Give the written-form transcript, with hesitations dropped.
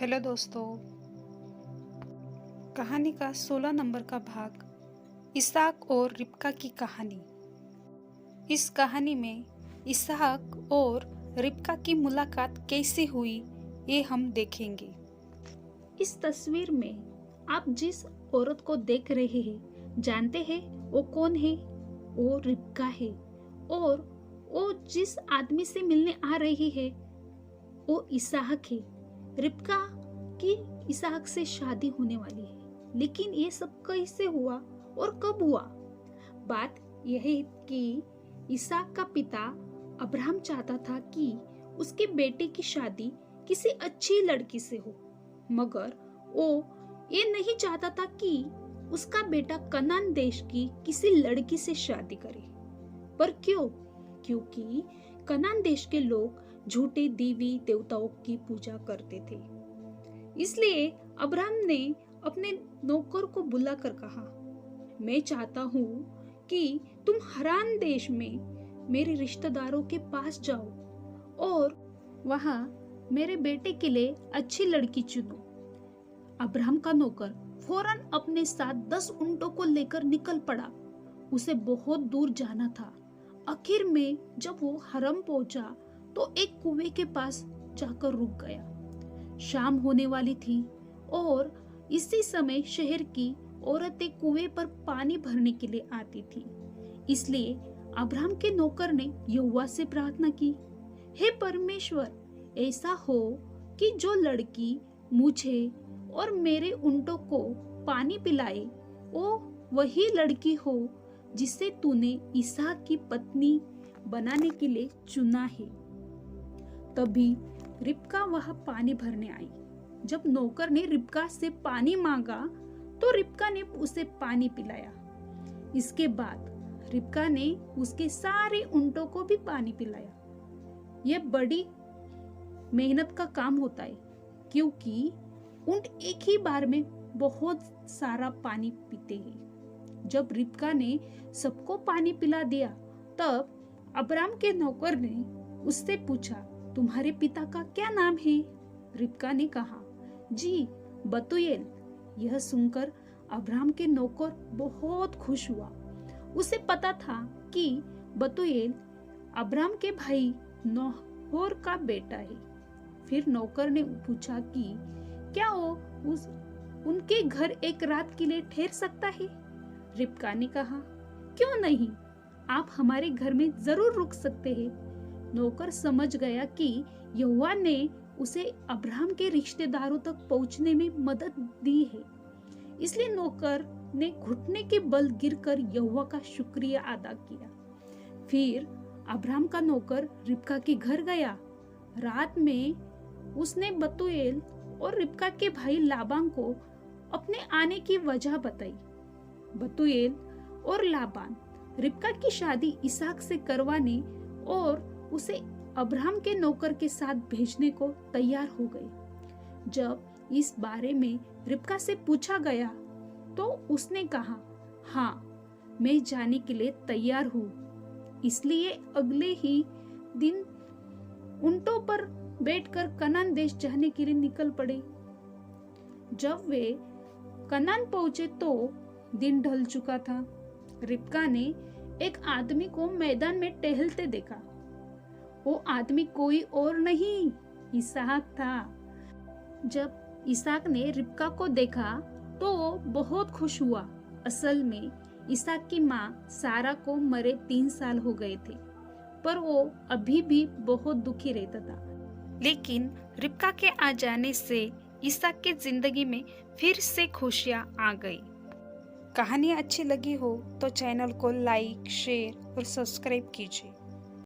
Hello दोस्तों, कहानी का 16 नंबर का भाग इसहाक और रिबका की कहानी। इस कहानी में इसहाक और रिबका की मुलाकात कैसे हुई ये हम देखेंगे। इस तस्वीर में आप जिस औरत को देख रहे हैं जानते हैं वो कौन है? वो रिबका है। और वो जिस आदमी से मिलने आ रही है वो इसहाक है। रिबका की इसहाक से शादी होने वाली है, लेकिन ये सब कैसे हुआ और कब हुआ? बात यह है कि इसहाक का पिता अब्राहम चाहता था कि उसके बेटे की शादी किसी अच्छी लड़की से हो, मगर वो ये नहीं चाहता था कि उसका बेटा कनान देश की किसी लड़की से शादी करे। पर क्यों? क्योंकि कनान देश के लोग झूठे देवी देवताओं की पूजा करते थे। इसलिए अब्राहम ने अपने नौकर को बुलाकर कहा, मैं चाहता हूँ कि तुम हरान देश में मेरे रिश्तेदारों के पास जाओ और वहां मेरे बेटे के लिए अच्छी लड़की चुनो। अब्राहम का नौकर फौरन अपने साथ 10 ऊंटों को लेकर निकल पड़ा। उसे बहुत दूर जाना था। आखिर में जब वो हरम पहुंचा तो एक कुएं के पास जाकर रुक गया। शाम होने वाली थी और इसी समय शहर की औरतें कुएं पर पानी भरने के लिए आती थी। इसलिए अब्राहम के नौकर ने यहोवा से प्रार्थना की, हे परमेश्वर, ऐसा हो कि जो लड़की मुझे और मेरे ऊंटों को पानी पिलाए वो वही लड़की हो जिसे तूने इसहाक की पत्नी बनाने के लिए चुना है। तभी रिबका वहां पानी भरने आई। जब नौकर ने रिबका से पानी मांगा तो रिबका ने उसे पानी पिलाया। इसके बाद रिबका ने उसके सारे ऊंटों को भी पानी पिलाया। यह बड़ी मेहनत का काम होता है, क्योंकि ऊंट एक ही बार में बहुत सारा पानी पीते हैं। जब रिबका ने सबको पानी पिला दिया तब अब्राहम के नौकर ने उससे पूछा, तुम्हारे पिता का क्या नाम है? रिबका ने कहा, जी, बतूएल। यह सुनकर अब्राहम के नौकर बहुत खुश हुआ। उसे पता था कि बतूएल अब्राहम के भाई नोहोर का बेटा है। फिर नौकर ने पूछा कि क्या वो उनके घर एक रात के लिए ठहर सकता है? रिबका ने कहा, क्यों नहीं, आप हमारे घर में जरूर रुक सकते हैं। नौकर समझ गया कि यहोवा ने उसे अब्राहम के रिश्तेदारों तक पहुंचने में मदद दी है। इसलिए नौकर ने घुटने के बल गिरकर यहोवा का शुक्रिया अदा किया। फिर अब्राहम का नौकर रिबका के घर गया। रात में उसने बतूएल और रिबका के भाई लाबान को अपने आने की वजह बताई। बतूएल और लाबान रिबका की शादी इसहाक से करवाने और उसे अब्राहम के नौकर के साथ भेजने को तैयार हो गए। जब इस बारे में रिबका से पूछा गया तो उसने कहा, हाँ, मैं जाने के लिए तैयार हूँ। इसलिए अगले ही दिन ऊंटों पर बैठकर कनान देश जाने के लिए निकल पड़े। जब वे कनान पहुंचे तो दिन ढल चुका था। रिबका ने एक आदमी को मैदान में टहलते देखा। वो आदमी कोई और नहीं, इसहाक था। जब इसहाक ने रिबका को देखा तो वो बहुत खुश हुआ। असल में इसहाक की माँ सारा को मरे 3 साल हो गए थे, पर वो अभी भी बहुत दुखी रहता था। लेकिन रिबका के आ जाने से इसहाक की जिंदगी में फिर से खुशियाँ आ गई। कहानी अच्छी लगी हो तो चैनल को लाइक, शेयर और सब्सक्राइब कीजिए।